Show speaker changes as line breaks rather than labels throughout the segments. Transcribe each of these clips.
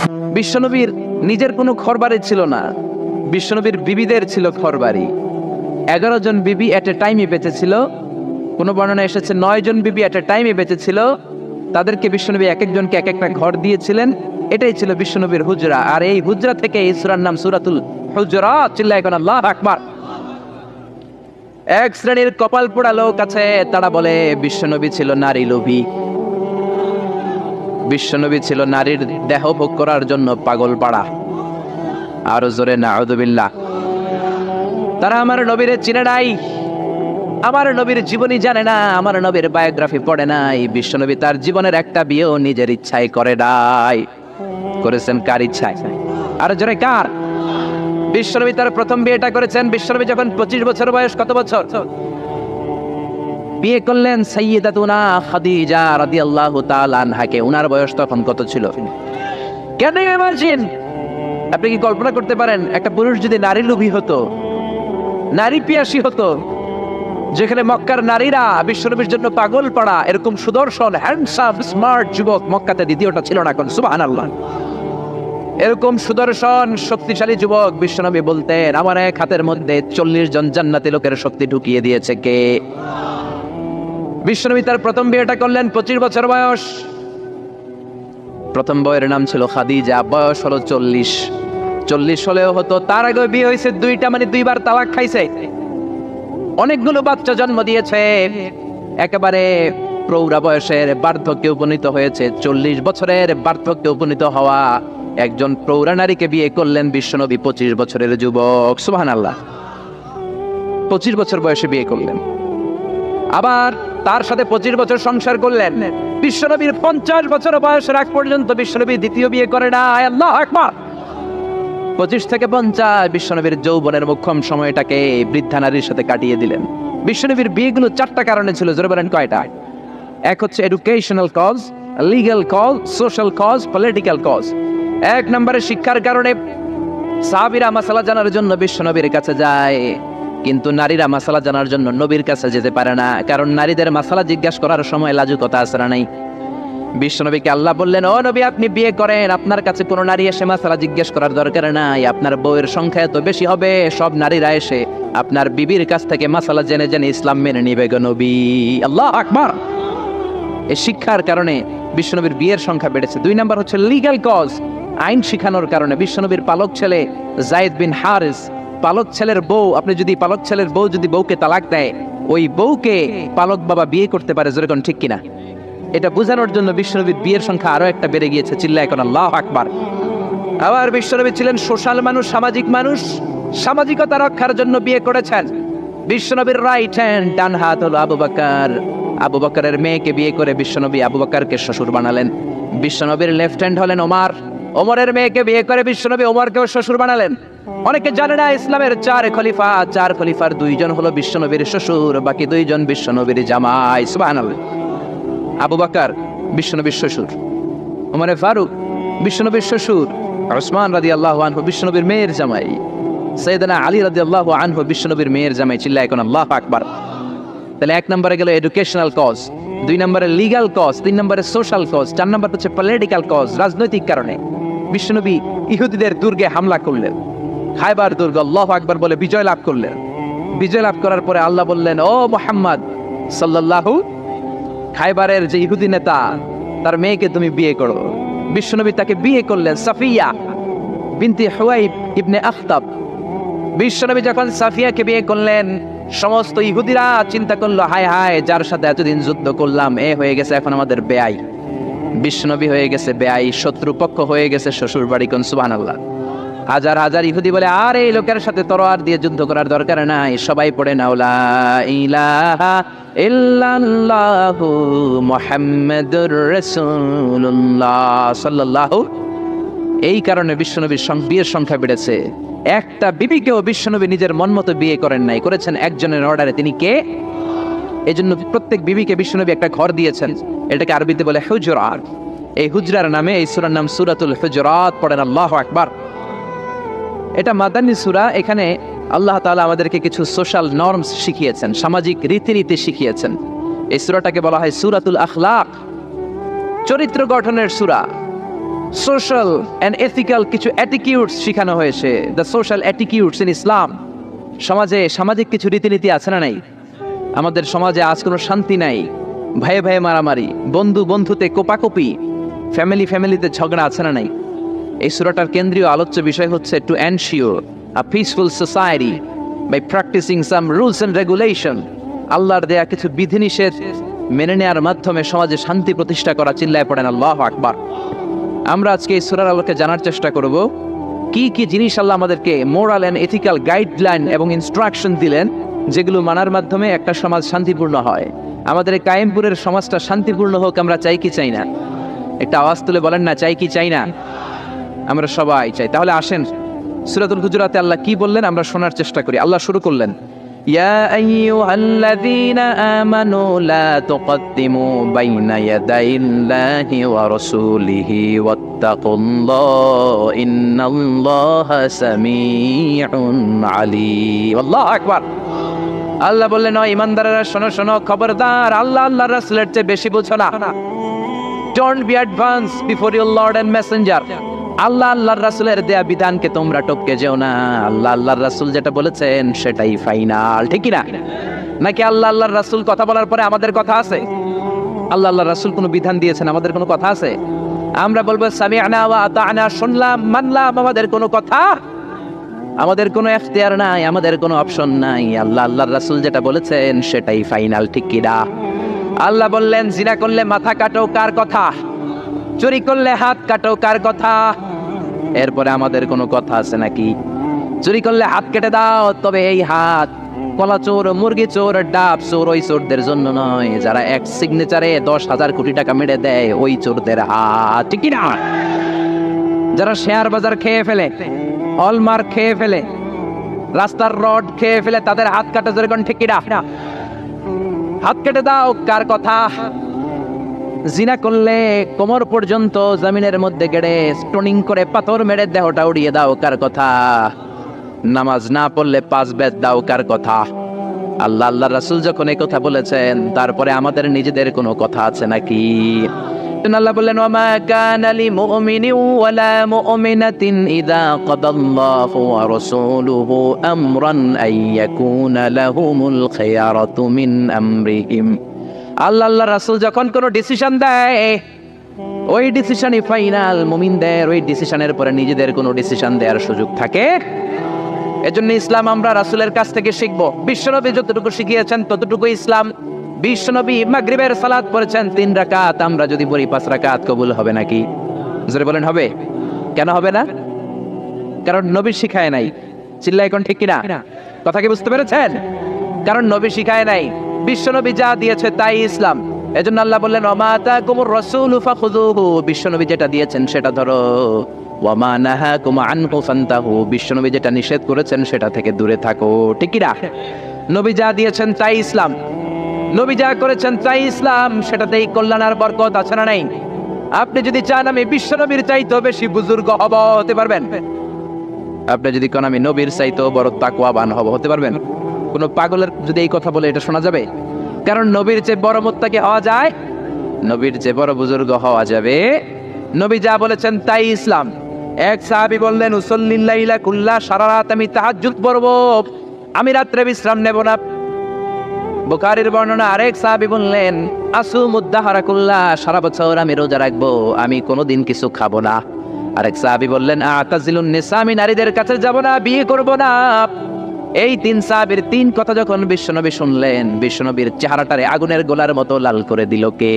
বিশ্বনবীর নিজের কোনো ঘরবাড়ি ছিল না, বিশ্বনবীর বিবিদের ছিল ঘরবাড়ি। 11 জন বিবি এট এ টাইমে বেঁচে ছিল। কোনো বর্ণনা এসেছে 9 জন বিবি এট এ টাইমে বেঁচে ছিল। তাদেরকে বিশ্বনবী এক একজনকে এক একটা ঘর দিয়েছিলেন। এটাই ছিল বিশ্বনবীর হুজরা। আর এই হুজরা থেকে এই সূরার নাম সূরাতুল হুজরাত। চিল্লায় কোন আল্লাহু আকবার। এক শ্রেণীর কপাল পোড়া লোক আছে, তারা বলে বিশ্বনবী ছিল নারী লোভী, বিশ্বনবী ছিল নারীর দেহ ভোগ করার জন্য পাগল পাড়া। আরো জোরে নাউযুবিল্লাহ। তারা আমার নবীরে চিনে নাই, আমার নবীর জীবনী জানে না, আমার নবীর বায়োগ্রাফি পড়ে নাই। বিশ্বনবী তার জীবনের একটা বিয়েও নিজের ইচ্ছায় করে নাই। করেছেন কার ইচ্ছায়? আর জোরে কার? বিশ্বনবী তার প্রথম বিয়েটা করেছেন বিশ্বনবী যখন 25 বছর বয়স। কত বছর? বিয়ে করলেন সাইয়্যিদাতুনা খাদিজা রাদিয়াল্লাহু তাআলা আনহাকে। উনার বয়স তখন কত ছিল? কেন ইমাজিন, আপনি কি কল্পনা করতে পারেন একটা পুরুষ যদি নারী লোভী হতো, নারী পিয়াসী হতো, যেখানে মক্কার নারীরা বিশ্বনবীর জন্য পাগল পাড়া, এরকম সুদর্শন হ্যান্ডসাম স্মার্ট যুবক মক্কাতে দ্বিতীয়টা ছিল না। কোন সুবহানাল্লাহ। এরকম সুদর্শন শক্তিশালী যুবক বিশ্বনবী বলতেন, আমার এক হাতের মধ্যে 40 জন জান্নাতি লোকের শক্তি ঢুকিয়ে দিয়েছে কে? বিশ্বনবী তার প্রথম বিয়েটা করলেন 25 বছর বয়স। প্রথম বউয়ের নাম ছিল খাদিজা, বয়স হলো 40। 40 হলেও হতো, তার আগে বিয়ে হয়েছে 2টা, মানে 2বার তালাক খাইছে, অনেকগুলো বাচ্চা জন্ম দিয়েছে, একেবারে প্রৌঢ়া বয়সের বার্ধক্যে উপনীত হয়েছে। 40 বছরের বার্ধক্যে উপনীত হওয়া একজন প্রৌঢ়া নারীকে বিয়ে করলেন বিশ্বনবী 25 বছরের যুবক। সুবহানাল্লাহ। 25 বছর বয়সে বিয়ে করলেন, আবার তার সাথে 25 বছর সংসার করলেন। বিশ্বনবীর 50 বছর বয়সের আগ পর্যন্ত বিশ্বনবী দ্বিতীয় বিয়ে করে না। আল্লাহু আকবার। 25 থেকে 50 বিশ্বনবীর যৌবনের মোক্ষম সময়টাকে বৃদ্ধা নারীর সাথে কাটিয়ে দিলেন। বিশ্বনবীর বিয়েগুলো 4টা কারণে ছিল। জোরে বলেন কয়টা? এক হচ্ছে educational cause, legal cause, social cause, political cause. 1 নম্বরে শিক্ষার কারণে সাহাবীরা মাসালা জানার জন্য বিশ্বনবীর কাছে যায়, কিন্তু নারীরা মাসালা জানার জন্য নবীর কাছে যেতে পারে না, কারণ নারীদের মাসালা জিজ্ঞাসা করার সময় লাজুকতা আছে না নাই? বিশ্বনবীকে আল্লাহ বললেন, ও নবী আপনি বিয়ে করেন, আপনার কাছে কোনো নারী এসে মাসালা জিজ্ঞেস করার দরকার নাই, আপনার বউয়ের সংখ্যা এত বেশি হবে, সব নারীরা এসে আপনার বিবির কাছ থেকে মাসালা জেনে জেনে ইসলাম মেনে নিবে গো নবী। আল্লাহু আকবার। এই শিক্ষার কারণে বিশ্বনবীর বিয়ের সংখ্যা বেড়েছে। 2 নাম্বার হচ্ছে লিগ্যাল কজ, আইন শিখানোর কারণে। বিশ্বনবীর পালক ছেলে যায়েদ বিন হারিস, পালক ছেলের বউ, আপনি যদি পালক ছেলের বউ যদি বউকে তালাক দেয়, ওই বউকে পালক বাবা বিয়ে করতে পারে। জোরে কোন ঠিক কিনা? এটা বোঝানোর জন্য বিশ্বনবীর বিয়ের সংখ্যা আরো একটা বেড়ে গিয়েছে। চিল্লায় কোন আল্লাহু আকবার। আবার বিশ্বনবী ছিলেন সোশ্যাল মানুষ, সামাজিক মানুষ, সামাজিকতা রক্ষার জন্য বিয়ে করেছেন। বিশ্বনবীর রাইট হ্যান্ড, ডান হাত হলো আবু বকর। আবু বকরের মেয়েকে বিয়ে করে বিশ্বনবী আবু বকরকে শ্বশুর বানালেন। বিশ্বনবীর লেফট হ্যান্ড হলেন ওমর। ওমরের মেয়েকে বিয়ে করে বিশ্বনবী ওমরকেও শ্বশুর বানালেন। অনেকে জানে না ইসলামের 4 খলিফা, 4 খলিফার 2 জন হলো বিশ্বনবীর শ্বশুর, বাকি 2 জন বিশ্বনবীর জামাই। সুবহানাল্লাহ। আবু বকর বিশ্বনবীর শ্বশুর, ওমর ফারুক বিশ্বনবীর শ্বশুর, উসমান রাদিয়াল্লাহু আনহু বিশ্বনবীর মেয়ের জামাই, সাইয়েদনা আলী রাদিয়াল্লাহু আনহু বিশ্বনবীর মেয়ের জামাই। চিল্লায় কোন আল্লাহু আকবার। তাহলে 1 নম্বরে গেল এডুকেশনাল কজ, 2 নম্বরে লিগ্যাল কজ, 3 নম্বরে সোশ্যাল কজ, 4 নম্বর হচ্ছে পলিটিক্যাল কজ, রাজনৈতিক কারণে। বিশ্বনবী ইহুদিদের দুর্গে হামলা করলেন, খায়বার দুর্গ, আল্লাহু আকবার বলে বিজয় লাভ করলেন। বিজয় লাভ করার পরে আল্লাহ বললেন, ও মুহাম্মদ সাল্লাল্লাহু, খায়বারের যে ইহুদি নেতা তার মেয়েকে তুমি বিয়ে করো। বিশ্বনবী তাকে বিয়ে করলেন, সাফিয়া বিনতে হুয়াইব ইবনে আখতাব। বিশ্বনবী যখন সাফিয়াকে বিয়ে করলেন, সমস্ত ইহুদিরা চিন্তা করলো, হায় হায়, যার সাথে এতদিন যুদ্ধ করলাম এ হয়ে গেছে এখন আমাদের বেয়াই। বিশ্বনবী হয়ে গেছে বেয়াই, শত্রুপক্ষ হয়ে গেছে শ্বশুর বাড়ি। কোন সুবহানাল্লাহ। হাজার হাজার ইহুদি বলে, আর এই লোকের সাথে তরোয়ার দিয়ে যুদ্ধ করার দরকার নাই, সবাই পড়ে নাও লা ইলাহা ইল্লাল্লাহু মুহাম্মাদুর রাসূলুল্লাহ সাল্লাল্লাহু। এই কারণে বিশ্বনবীর বিয়ের সংখ্যা বেড়েছে। একটা বিবিকেও বিশ্বনবী নিজের মন মতো বিয়ে করেন নাই, করেছেন একজনের অর্ডারে। তিনি কে? এই জন্য প্রত্যেক বিবিকে বিশ্বনবী একটা ঘর দিয়েছেন, এটাকে আরবিতে বলে হুজরাত। এই হুজরার নামে এই সূরার নাম সূরাতুল হুজরাত। পড়েন আল্লাহু আকবার। এটা মাদানী সূরা। এখানে আল্লাহ তাআলা আমাদেরকে কিছু সোশ্যাল নরমস শিখিয়েছেন, সামাজিক রীতিনীতি শিখিয়েছেন। এই সূরাটাকে বলা হয় সূরাতুল আখলাক, চরিত্র গঠনের সূরা। সোশ্যাল অ্যান্ড এথিক্যাল কিছু অ্যাটিটিউডস শেখানো হয়েছে, দ্য সোশ্যাল অ্যাটিটিউডস ইন ইসলাম। সমাজে সামাজিক কিছু রীতিনীতি আছে না নাই? আমাদের সমাজে আজ কোনো শান্তি নাই, ভাইয়ে ভাইয়ে মারামারি, বন্ধু বন্ধুতে কোপাকুপি, ফ্যামিলিতে ঝগড়া আছে না নাই? এই সূরাটার কেন্দ্রীয় আলোচ্য বিষয় হচ্ছে to ensure a peaceful society by practicing some rules and regulation. আল্লাহর দেয়া কিছু বিধিনিষেধ মেনে নেওয়ার মাধ্যমে সমাজে শান্তি প্রতিষ্ঠা করা। চিল্লায় পড়েন আল্লাহু আকবার। আমরা আজকে এই সূরার আলোকে জানার চেষ্টা করব কি কি জিনিস আল্লাহ আমাদেরকে মোরাল অ্যান্ড এথিক্যাল গাইডলাইন এবং ইনস্ট্রাকশন দিলেন, যেগুলো মানার মাধ্যমে একটা সমাজ শান্তিপূর্ণ হয়। আমাদের এই কায়েমপুরের সমাজটা শান্তিপূর্ণ হোক, আমরা চাই কি চাই না? একটা আওয়াজ তুলে বলেন না, চাই কি চাই না? আমরা সবাই চাই। তাহলে আসেন সূরাতুল হুজুরাতে আল্লাহ কি বললেন আমরা শোনার চেষ্টা করি। আল্লাহ শুরু করলেন, ইয়া আইয়ুহাল্লাযীনা আমানু লা তুকদ্দিমু বাইনা ইয়াদাইল্লাহি ওয়া রাসূলিহি ওয়াত্তাকুল্লাহ ইন্নাল্লাহা সামিউন আলীম। আল্লাহু আকবার। আল্লাহ বললেন, ও ঈমানদারেরা শোনো শোনো, খবরদার আল্লাহ আল্লাহর রাসূলের চেয়ে বেশি বুঝো না। Don't be advanced before your Lord and Messenger. আল্লাহ আল্লাহর রাসূলের দেয়া বিধানকে তোমরা টপকে যেও না। আল্লাহ আল্লাহর রাসূল যেটা বলেছেন সেটাই ফাইনাল, ঠিক কি না? নাকি আল্লাহ আল্লাহর রাসূল কথা বলার পরে আমাদের কথা আছে? আল্লাহ আল্লাহর রাসূল কোনো বিধান দিয়েছেন, আমাদের কোনো কথা আছে? আমরা বলবো সামি'না ওয়া আতা'না, শুনলাম মানলাম, আমাদের কোনো কথা, আমাদের কোনো এখতিয়ার নাই, আমাদের কোনো অপশন নাই। আল্লাহ আল্লাহর রাসূল যেটা বলেছেন সেটাই ফাইনাল, ঠিক কি না? আল্লাহ বললেন, জিনা করলে মাথা কাটো, কার কথা? চুরি করলে হাত কাটো, কার কথা? এরপরে আমাদের কোনো কথা আছে নাকি? চুরি করলে হাত কেটে দাও, তবে এই হাত কলা চোর, মুরগি চোর, ডাব চোর, ওই চোরদের জন্য নয়, যারা এক সিগনেচারে 10,000 কোটি টাকা মেরে দেয়, ওই চোরদের হাত, ঠিক না? যারা শেয়ার বাজার খেয়ে ফেলে, হলমার্ক খেয়ে ফেলে, রাস্তার রড খেয়ে ফেলে, তাদের হাত কাটা, জোরে কোন, ঠিক না? হাত কেটে দাও, কার কথা? জিনা করলে কোমর পর্যন্ত জমিনের মধ্যে গেড়ে স্টোনিং করে পাথর মেরে দেহটা উড়িয়ে দাও, কার কথা? নামাজ না পড়লে 5 বেত দাও, কার কথা? আল্লাহ আল্লাহর রাসূল যখন এই কথা বলেছেন, তারপরে আমাদের নিজেদের কোনো কথা আছে নাকি? আল্লাহ বললেন, ওয়ামা কানা লিমুমিনিন ওয়ালা মুমিনাতিন ইযা কাদাল্লাহু ওয়া রাসূলুহু আমরান আইয়াকুনা লাহুমুল খিয়ারাতু মিন আমরিহিম। আল্লাহ আল্লাহর রাসূল যখন কোনো ডিসিশন দেয়, ওই ডিসিশনই ফাইনাল। মুমিনদের ওই ডিসিশনের পরে নিজেদের কোনো ডিসিশন দেওয়ার সুযোগ থাকে? এজন্য ইসলাম আমরা রাসূলের কাছ থেকে শিখবো। বিশ্বনবী যতটুকু শিখিয়েছেন ততটুকু ইসলাম। বিশ্বনবী মাগরিবের সালাত পড়েছেন 3 রাকাত, আমরা যদি পড়ি 5 রাকাত, কবুল হবে নাকি? জোরে বলেন, হবে? কেন হবে না? কারণ নবী শিখায় নাই। চিল্লা এখন, ঠিক কিনা? কথা কি বুঝতে পেরেছেন? কারণ নবী শিখায় নাই, বিশ্বনবী যা দিয়েছে তাই ইসলাম। এজন্য আল্লাহ বললেন, ওমা আতাকুমুর রাসূলু ফাখুযুহু, বিশ্বনবী যেটা দিয়েছেন সেটা ধরো, ওয়ামা নাহাকুম আনহু ফান্তাহু, বিশ্বনবী যেটা নিষেধ করেছেন সেটা থেকে দূরে থাকো, ঠিক কি না? নবী যা দিয়েছেন তাই ইসলাম, নবী যা করেছেন তাই ইসলাম, সেটাতেই কল্যাণ আর বরকত আছে না নাই? আপনি যদি চান আমি বিশ্বনবীর চাইতেও বেশি বুজুর্গ হব, হতে পারবেন? আপনি যদি কোন আমি নবীর চাইতেও বড় তাকওয়াবান হব, হতে পারবেন? কোন পাগলের যদি এই কথা বলে এটা শোনা যাবে? কারণ নবীর চেয়ে বড় মুত্তাকি হওয়া যায়, নবীর চেয়ে বড় বুজুর্গ হওয়া যাবে। নবী যা বলেছেন তাই ইসলাম। এক সাহাবী বললেন, উসাল্লিল লাইলা কুল্লা, সারা রাত আমি তাহাজ্জুদ পড়ব, আমি রাত্রে বিশ্রাম নেব না। বুখারীর বর্ণনা। আরেক সাহাবী বললেন, আসুমুদ দাহরা কুল্লা, সারা বছর আমি রোজা রাখবো, আমি কোনোদিন কিছু খাবো না। আরেক সাহাবী বললেন, আতাজিলুন নিসা, আমি নারীদের কাছে যাব না, বিয়ে করব না। এই 3 সাহাবীর 3 কথা যখন বিশ্বনবী শুনলেন, বিশ্বনবীর চেহারাটারে আগুনের গোলার মতো লাল করে দিল কে?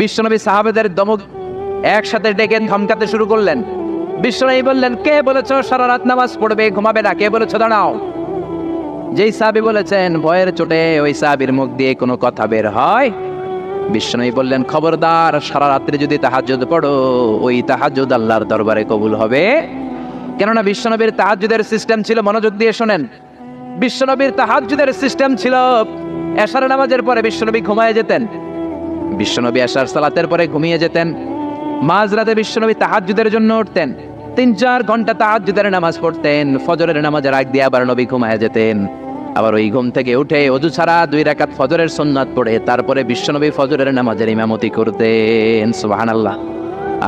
বিশ্বনবী সাহাবেদের দমক একসাথে ডেকে ধমকাতে শুরু করলেন। বিশ্বনবী বললেন, কে বলেছ সারা রাত নামাজ পড়বে, ঘুমাবে না? কে বলেছ দাঁড়াও? যেই সাহাবী বলেছেন, ভয়ের চোটে ওই সাহাবীর মুখ দিয়ে কোনো কথা বের হয়। বিশ্বনবী বললেন, খবরদার, সারা রাত্রি যদি তাহাজ্জুদ পড়ো, ওই তাহাজ্জুদ আল্লাহর দরবারে কবুল হবে। কেননা বিশ্বনবীর তাহাজ্জুদের সিস্টেম ছিল, মনোযোগ দিয়ে শোনেন, বিশ্বনবীর তাহাজ্জুদের সিস্টেম ছিল, এশার নামাজের পরে বিশ্বনবী ঘুমিয়ে যেতেন। বিশ্বনবী এশার সালাতের পরে ঘুমিয়ে যেতেন। মাঝরাতে বিশ্বনবী তাহাজ্জুদের জন্য উঠতেন, 3-4 ঘন্টা তাহাজ্জুদের নামাজ পড়তেন। ফজরের নামাজের আগ দিয়ে আবার নবী ঘুমিয়ে যেতেন। আবার ওই ঘুম থেকে উঠে ওযু ছাড়া 2 রাকাত ফজরের সুন্নাত পড়ে তারপরে বিশ্বনবী ফজরের নামাজের ইমামতি করতেন। সুবহানাল্লাহ।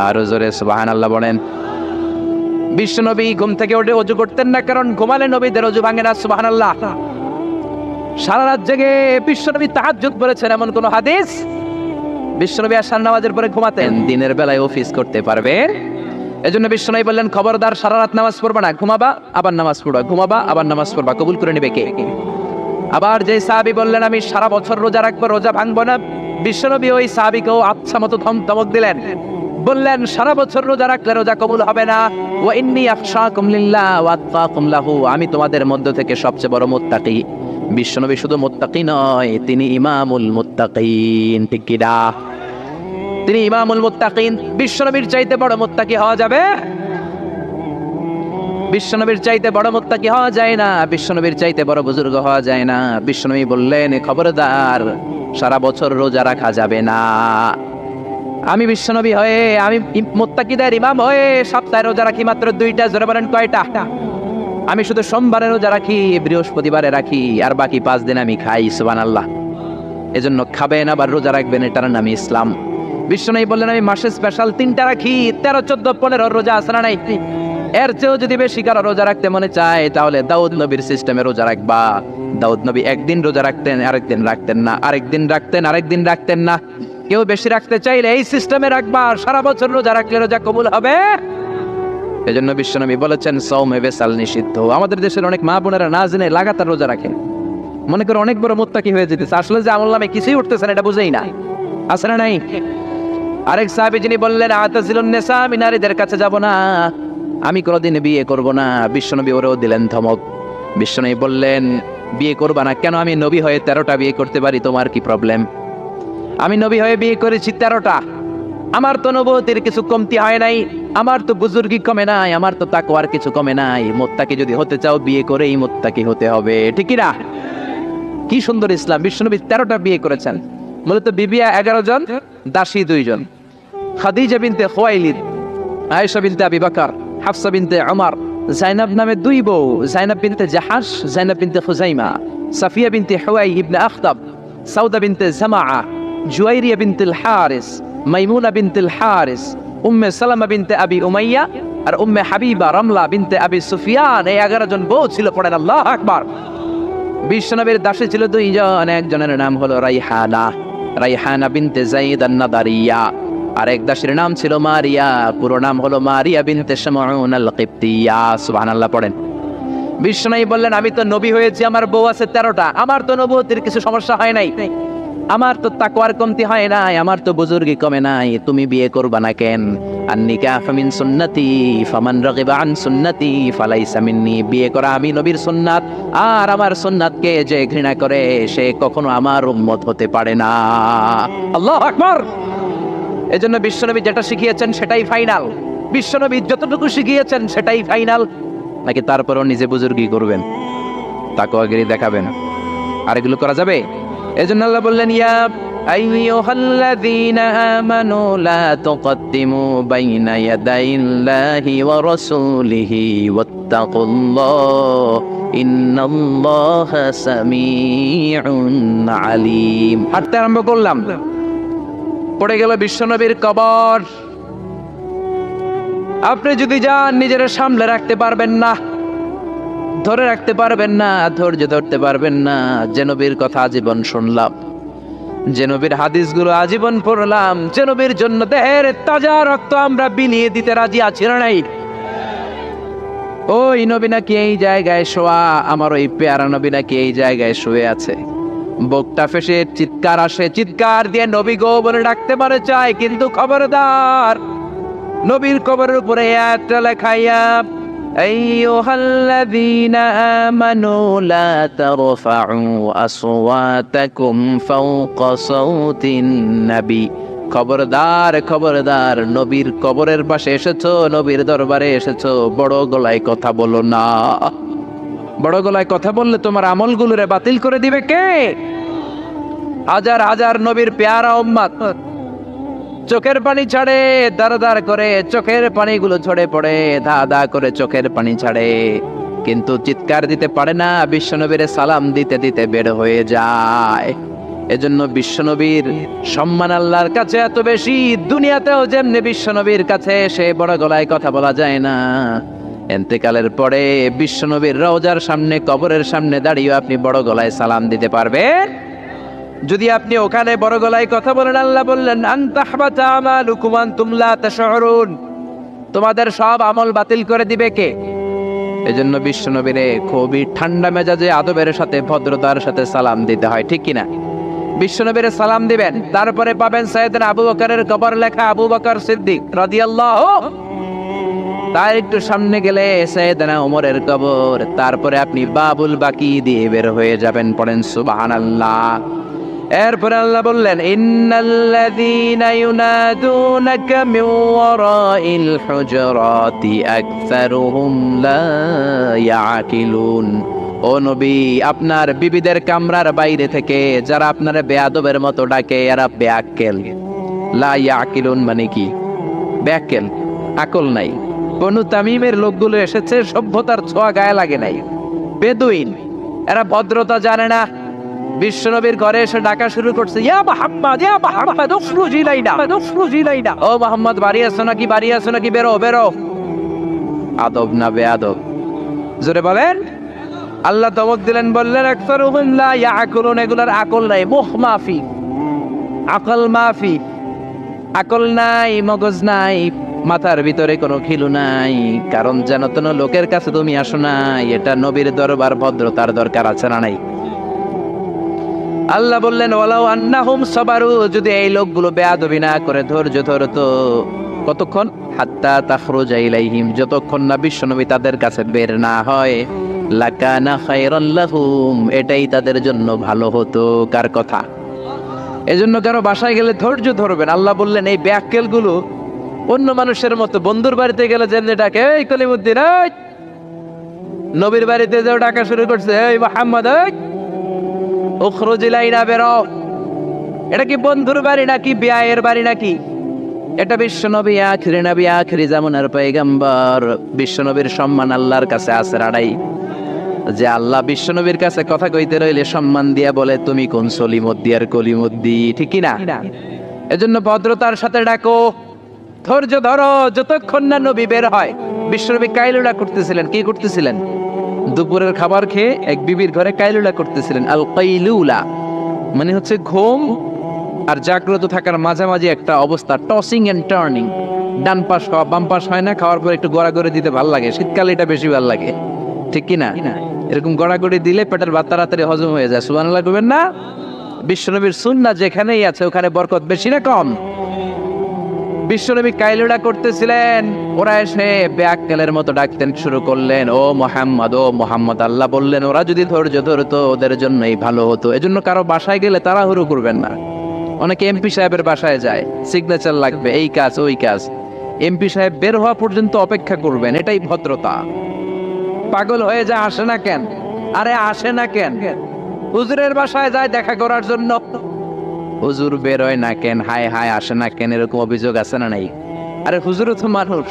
আর জোরে সুবহানাল্লাহ বলেন। বিশ্বনবী ঘুম থেকে উঠে ওযু করতেন না, কারণ ঘুমালে নবীদের ওযু ভাঙে না। সুবহানাল্লাহ। সারা রাত জেগে বিশ্বনবী তাহাজ্জুদ পড়েছেন এমন কোন হাদিস? বিশ্বনবী আশার নামাজের পরে ঘুমাতেন, দিনের বেলায় অফিস করতে পারবে। এজন্য বিশ্বনবী বললেন, খবরদার সারা রাত নামাজ পড়বা না, ঘুমাবা আবার নামাজ পড়বা, ঘুমাবা আবার নামাজ পড়বা, কবুল করে নেবে কে? আবার যে সাহাবী বললেন আমি সারা বছর রোজা রাখবো, রোজা ভাঙবো না, বিশ্বনবী ওই সাহাবীকেও আচ্ছা মতো ধমক দিলেন, বললেন সারা বছর রোজা রাখলে রোজা কবুল হবে না। ওয়া ইন্নী আখশাকুম লিল্লাহ ওয়া আতকাকুম লাহু, আমি তোমাদের মধ্য থেকে সবচেয়ে বড় মুত্তাকি। বিশ্বনবী শুধু মুত্তাকি নয়, তিনি ইমামুল মুত্তাকিন। ঠিক কি না? তিনি ইমামুল মুত্তাকিন। বিশ্বনবীর চাইতে বড় মুত্তাকি হওয়া যাবে? বিশ্বনবীর চাইতে বড় মুত্তাকি হওয়া যায় না, বিশ্বনবীর চাইতে বড় বুজুর্গ হওয়া যায় না। বিশ্বনবী বললেন, খবরদার সারা বছর রোজা রাখা যাবে না। আমি বিশ্বনবী হয়ে, আমি মুত্তাকিদের ইমাম হয়ে সপ্তাহে রোজা রাখি মাত্র 2টা। জোরে বলেন কয়টা? আমি শুধু সোমবারে রোজা রাখি, বৃহস্পতিবারে রাখি, আর বাকি 5 দিন আমি খাই। সুবহানাল্লাহ। এজন্য খাবেন আবার রোজা রাখবেন, এটার নাম ইসলাম। বিশ্বনবী বললেন, আমি মাসে স্পেশাল 3টা রাখি, 13, 14, 15 রোজা আছে না নাই? এর চেয়েও যদি বেশি কারো রোজা রাখতে মনে চায়, তাহলে দাউদ নবীর সিস্টেমে রোজা রাখবা। দাউদ নবী একদিন রোজা রাখতেন, আরেকদিন রাখতেন না, আরেকদিন রাখতেন, আরেকদিন রাখতেন না। কেউ বেশি রাখতে চাইলে এই সিস্টেমে রাখবা, সারা বছর রোজা রাখলে রোজা কবুল হবে। এজন্য বিশ্বনবী বলেছেন, সওমে বেসাল নিষিদ্ধ। আমাদের দেশের অনেক মা বোনেরা না জেনে লাগাতার রোজা রাখেন, মনে করে অনেক বড় মুত্তাকি হয়ে যেতেছে, আসলে যে আমল নামে কিছুই উঠতেছে না, এটা বুঝেই না। আছে না নাই? আরেক সাহাবী যিনি বললেন, আতাজিলুন নিসা, আমি নারীদের কাছে যাব না, আমি কোনোদিন বিয়ে করব না। বিশ্বনবী ওরেও দিলেন ধমক। বিশ্বনবী বললেন, বিয়ে করবা না কেন? আমি নবী হয়ে 13টা বিয়ে করতে পারি, তোমার কি প্রবলেম? আমি নবী হয়ে বিয়ে করেছি 13টা, আমার তো নবুয়তের কিছু কমতি হয় নাই, আমার তো বুজুর্গি কমে নাই, আমার তো তাকওয়ার কিছু কমে নাই। মুত্তাকি যদি হতে চাও, বিয়ে করেই মুত্তাকি হতে হবে। ঠিক কি না? কি সুন্দর ইসলাম! বিশ্বনবী 13টা বিয়ে করেছেন। মূলত বিবিয়া 11 জন, দাসী 2 জন। খাদিজা বিনতে খুয়াইলিদ, আয়েশা বিনতে আবি বকর, হাফসা বিনতে ওমর, জাইনাব নামে 2 বউ, জাইনাব বিনতে জাহাশ, জাইনাব বিনতে খুজাইমা, সাফিয়া বিনতে হুয়াই ইবনে আখতাব, সাউদা বিনতে জামাআ, জুয়াইরিয়া বিনতুল হারিস, মাইমুনা বিনতুল হারিস, উম্মে সালামা বিনতে আবি উমাইয়া, আর উম্মে হাবিবা রামলা বিনতে আবি সুফিয়ান। এই 11 জন বউ ছিল। পড়েন আল্লাহু আকবার। বিশ্বনবীর দাসী ছিল 2 জন, একজনের নাম হলো রাইহানা, রাইহানা বিনতে যায়েদ আন-নাদারিয়া, আর এক দাসীর নাম ছিল মারিয়া, পুরো নাম হলো মারিয়া বিনতে শামউন আল-কিবতিয়া। সুবহানাল্লাহ পড়েন। বিশ্বনবী বললেন, আমি তো নবী হয়েছি, আমার বউ আছে 13টা, আমার তো নবুয়তের কিছু সমস্যা হয় নাই, আমার তো তাকওয়ার কমতি হয় নাই, আমার তো বুজুর্গি কমে নাই, তুমি বিয়ে করবা না কেন? আন-নিকাহ মিন সুন্নতি ফামান রাগিবা আন সুন্নতি ফালাইসা মিন্নি। বিয়ে করা আমি নবীর সুন্নাত, আর আমার সুন্নাতকে যে ঘৃণা করে সে কখনো আমার উম্মত হতে পারে না। আল্লাহু আকবার। এজন্য বিশ্বনবী যেটা শিখিয়েছেন সেটাই ফাইনাল। বিশ্বনবী যতটুকু শিখিয়েছেন সেটাই ফাইনাল। নাকি তারপরও নিজে বুজুর্গি করবেন, তাকওয়াগিরি দেখাবেন, আর এগুলো করা যাবে? এজন্য আল্লাহ বললেন, ইয়া আইয়ুহাল্লাযীনা আমানু লা তুকদ্দিমু বাইনা ইয়াদাইল্লাহি ওয়া রাসূলিহি ওয়াত্তাকুল্লাহ ইন্নাল্লাহা সামিউন আলীম। হাঁটতে আরম্ভ করলাম, পড়ে গেল বিশ্বনবীর কবর। আপনি যদি যান, নিজের সামলে রাখতে পারবেন না, ধরে রাখতে পারবেন না, ধৈর্য ধরতে পারবেন না। যে নবীর কথা আজীবন শুনলাম, যে নবীর হাদিসগুলো আজীবন পড়লাম, যে নবীর জন্য দেহের তাজা রক্ত আমরা বিলিয়ে দিতে রাজি আছি না নাই? ওই নবী নাকি এই জায়গায় শোয়া, আমার ওই পেয়ারা নবী নাকি এই জায়গায় শুয়ে আছে। বুকটা ফেসে চিৎকার আসে, চিৎকার দিয়ে নবী গো বলে ডাকতে পারে চায়, কিন্তু খবরদার, নবীর কবরের উপরে একটা লেখাইয়া, আইয়ুহাল্লাযীনা আমানু লা তারফাউ আসওয়াতাকুম ফাওকা সাওতিন নবী। খবরদার, খবরদার, নবীর কবরের পাশে এসেছো, নবীর দরবারে এসেছো, বড় গলায় কথা বলো না। বড় গলায় কথা বললে তোমার আমলগুলোরে বাতিল করে দিবে কে? হাজার হাজার নবীর পেয়ারা উম্মত চোখের পানি ছাড়ে, দার দার করে চোখের পানিগুলো ঝরে পড়ে, ধা ধা করে চোখের পানি ছাড়ে, কিন্তু চিৎকার দিতে পারে না। বিশ্বনবীর সালাম দিতে দিতে বের হয়ে যায়। এজন্য বিশ্বনবীর সম্মান আল্লাহর কাছে এত বেশি, দুনিয়াতেও যেমনি বিশ্বনবীর কাছে সে বড় গলায় কথা বলা যায় না, ইন্তেকালের পরে বিশ্বনবীর রওজার সামনে, কবরের সামনে দাঁড়িয়ে আপনি বড় গলায় সালাম দিতে পারবেন? যদি আপনি ওখানে বড় গলায় কথা বলেন, আল্লাহ বললেন আনতাহবাতা আমালুকুম আনতুম লা তাশউরুন, তোমাদের সব আমল বাতিল করে দিবে কে? এজন্য বিশ্বনবীরে খুবই ঠান্ডা মেজাজে আদবের সাথে ভদ্রতার সাথে সালাম দিতে হয়, ঠিক কিনা? বিশ্বনবীরে সালাম দিবেন, তারপরে পাবেন সাইয়েদনা আবু বকরের কবর লেখা আবু বকর সিদ্দিক রাদিয়াল্লাহু, তার একটু সামনে গেলে সাইয়েদনা ওমরের কবর, তারপরে আপনি বাবুল বাকি দিয়ে বের হয়ে যাবেন। পড়েন সুবহানাল্লাহ। এরপরে আল্লাহ বললেন ইন্নাল্লাযীনা ইউনাদুনাকা মিন ওয়ারাইল হুজুরাতি আকসারুহুম লা ইয়াকিলুন। ও নবী, আপনার বিবিদের কামরার বাইরে থেকে যারা আপনারে বেয়াদবের মতো ডাকে এরা বেআক্কেল। লা ইয়াকিলুন মানে কি? বেআক্কেল, আকল নাই। বনু তামিমের লোকগুলো এসেছে, সভ্যতার ছোঁয়া গায়ে লাগে নাই, বেদুইন, এরা ভদ্রতা জানে না। বিশ্বনবীর ঘরে এসে ডাকা শুরু করছে, ইয়া মুহাম্মদ, ইয়া মুহাম্মদ উখরুজ ইলাইনা, উখরুজ ইলাইনা। ও মুহাম্মদ, বাড়ি আছো নাকি? বাড়ি আছো নাকি? বেরো বেরো। আদব না বেয়াদব? জোরে বলেন। আল্লাহ ধমক দিলেন, বললেন আকসারুহুম লা ইয়াকুলুন, এগুলার আকল নাই, মুখ মাফি, আকল মাফি, আকল নাই, মগজ নাই, মাথার ভিতরে কোনো খিলু নাই। কারণ যেন তেন লোকের কাছে তুমি আসো নাই, এটা নবীর দরবার, ভদ্রতার দরকার আছে না নাই? আল্লাহ বললেন ওয়ালাউ আন্নাহুম সাবারু, যদি এই লোকগুলো বেয়াদবি না করে ধৈর্য ধরতো, কতক্ষণ? হাত্তা তাখরুজা ইলাইহিম, যতক্ষণ না বিশ্বনবী তাদের কাছে বের না হয়, লাকানা খায়রান লাহুম, এটাই তাদের জন্য ভালো হতো। কার কথা? এজন্য কারো বাসায় গেলে ধৈর্য ধরবেন। আল্লাহ বললেন এই বেয়াক্কেলগুলো অন্য মানুষের মতো, বন্ধুর বাড়িতে গেলে যেমনি ডাকে এই কলিমুদ্দিন, এই নবীর বাড়িতে যেও ডাকা শুরু করছে, এই মুহাম্মদ, এই উখরুজ ইলাইনা, বেরো। এটা কি বন্ধুর বাড়ি নাকি বিয়ের বাড়ি নাকি? এটা বিশ্বনবী, আখিরি নবী, আখিরি জামানার পয়গম্বর। বিশ্বনবীর সম্মান আল্লাহর কাছে আছে রাড়াই, যে আল্লাহ বিশ্বনবীর কাছে কথা কইতে রইলে সম্মান দিয়া বলে তুমি কোন সলিমুদ্দি আর কলিমুদ্দি, ঠিক কি না? এজন্য ভদ্রতার সাথে ডাকো, ধৈর্য ধরো যতক্ষণ না নবী বের হয়। বিশ্বনবী কাইলুলা করতেছিলেন। কি করতেছিলেন? দুপুরের খাবার খেয়ে এক বিবির ঘরে কাইলুলা করতেছিলেন। আল কাইলুলা মানে হচ্ছে ঘুম আর জাগ্রত থাকার মাঝামাঝি একটা অবস্থা, টসিং এন্ড টার্নিং, ডান পাশ খাওয়া বাম পাশ হয় না, খাওয়ার পর একটু গড়াগড়ি দিতে ভাল লাগে, শীতকালে এটা বেশি ভাল লাগে, ঠিক কি না? এরকম গড়াগড়ি দিলে পেটের ভাত তাড়াতাড়ি হজম হয়ে যায়। সুবহানাল্লাহ কইবেন না? বিশ্বনবীর সুন্নাহ যেখানেই আছে ওখানে বরকত বেশি না কম? বিশ্বনবী কাইলুলা করতেছিলেন, ওরা এসে বেআক্কেলের মতো ডাকতেন শুরু করলেন, ও মুহাম্মদ, ও মুহাম্মদ। আল্লাহ বললেন ওরা যদি ধৈর্য ধরতো ওদের জন্যই ভালো হতো। এজন্য কারো বাসায় গেলে তাড়াহুড়ো করবেন না। অনেকে এমপি সাহেবের বাসায় যায়, সিগনেচার লাগবে, এই কাজ ওই কাজ, এমপি সাহেব বের হওয়া পর্যন্ত অপেক্ষা করবেন, এটাই ভদ্রতা। পাগল হয়ে যায়, আসে না কেন? আরে আসে না কেন? হুজুরের বাসায় যায় দেখা করার জন্য, হুজুর বের হয় না কেন? হায় হায় আসে না কেন? এরকম অভিযোগ আছে না নাই? আরে হুজুরও তো মানুষ,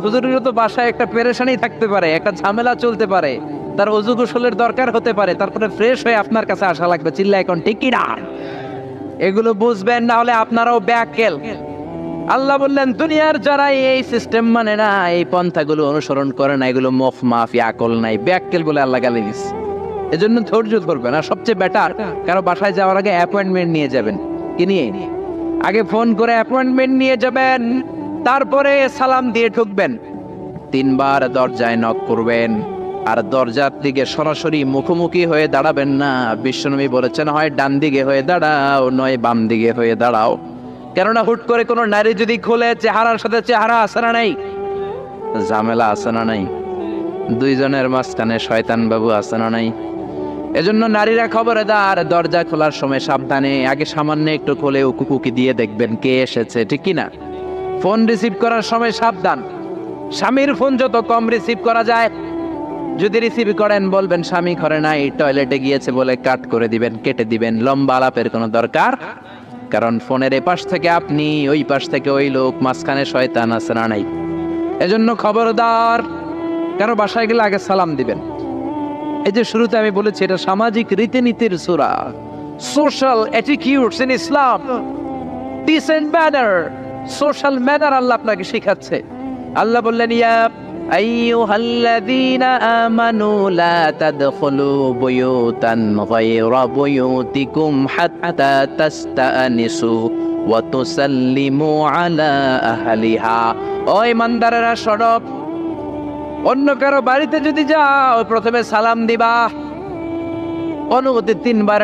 হুজুরেরও তো বাসায় একটা পেরেশানি থাকতে পারে, একটা ঝামেলা চলতে পারে, তার ওযু গোসলের দরকার হতে পারে, তারপরে ফ্রেশ হয়ে আপনার কাছে আসা লাগবে। চিল্লা এখন ঠিক কি না? এগুলো বুঝবেন, না হলে আপনারাও বেআক্কেল। আল্লাহ বললেন দুনিয়ার যারা এই সিস্টেম মানে না, এই পন্থাগুলো অনুসরণ করে না, এগুলো মুখ মাফি, আকল নাই, বেআক্কেল বলে আল্লাহ গালি দিচ্ছে। এজন্য ধৈর্য ধরবেন। আর সবচেয়ে বেটার, কারো বাসায় যাওয়ার আগে অ্যাপয়েন্টমেন্ট নিয়ে যাবেন। কি নিয়ে? আগে ফোন করে অ্যাপয়েন্টমেন্ট নিয়ে যাবেন, তারপরে সালাম দিয়ে ঢুকবেন। 3 বার দরজায় নক করবেন, আর দরজার দিকে সরাসরি মুখোমুখি হয়ে দাঁড়াবেন না। বিশ্বনবী বলেছেন হয় ডান দিকে হয়ে দাঁড়াও, নয় বাম দিকে হয়ে দাঁড়াও। কেননা হুট করে কোনো নারী যদি খোলে, চেহারার সাথে চেহারা আছে না নাই? ঝামেলা আছে না নাই? দুইজনের মাঝখানে শয়তান বাবু আছে না নাই? এজন্য নারীরা খবরদার, দরজা খোলার সময় সাবধানে, আগে সামান্য একটু খোলে উকুকুকি দিয়ে দেখবেন কে এসেছে, ঠিক কি না? ফোন রিসিভ করার সময় সাবধান, স্বামীর ফোন যত কম রিসিভ করা যায়। যদি রিসিভ করেন বলবেন স্বামী ঘরে নাই, টয়লেটে গিয়েছে বলে কাট করে দিবেন, কেটে দিবেন। লম্বা আলাপের কোনো দরকার, কারণ ফোনের এপাশ থেকে আপনি, ওই পাশ থেকে ওই লোক, মাঝখানে শয়তান আছে না নাই? এজন্য খবরদার, কারো বাসায় গেলে আগে সালাম দিবেন। এই যে শুরুতে আমি বলেছি এটা সামাজিক রীতিনীতির সূরা, social attitudes in Islam, decent manner, social manner আল্লাহ আপনাকে শেখাচ্ছে। আল্লাহ বললেন, ইয়া আইয়ুহাল্লাযীনা আমানু লা তাদখুলু বুয়ুতান গায়রা বুয়ুতিকুম হাত্তা তাস্তানিসু ওয়া তুসাল্লিমু আলা আহলিহা। ও ইমানদারেরা শোনো, অন্য কারো বাড়িতে যদি যাও প্রথমে সালাম দিবা, অনুমতি 3 বার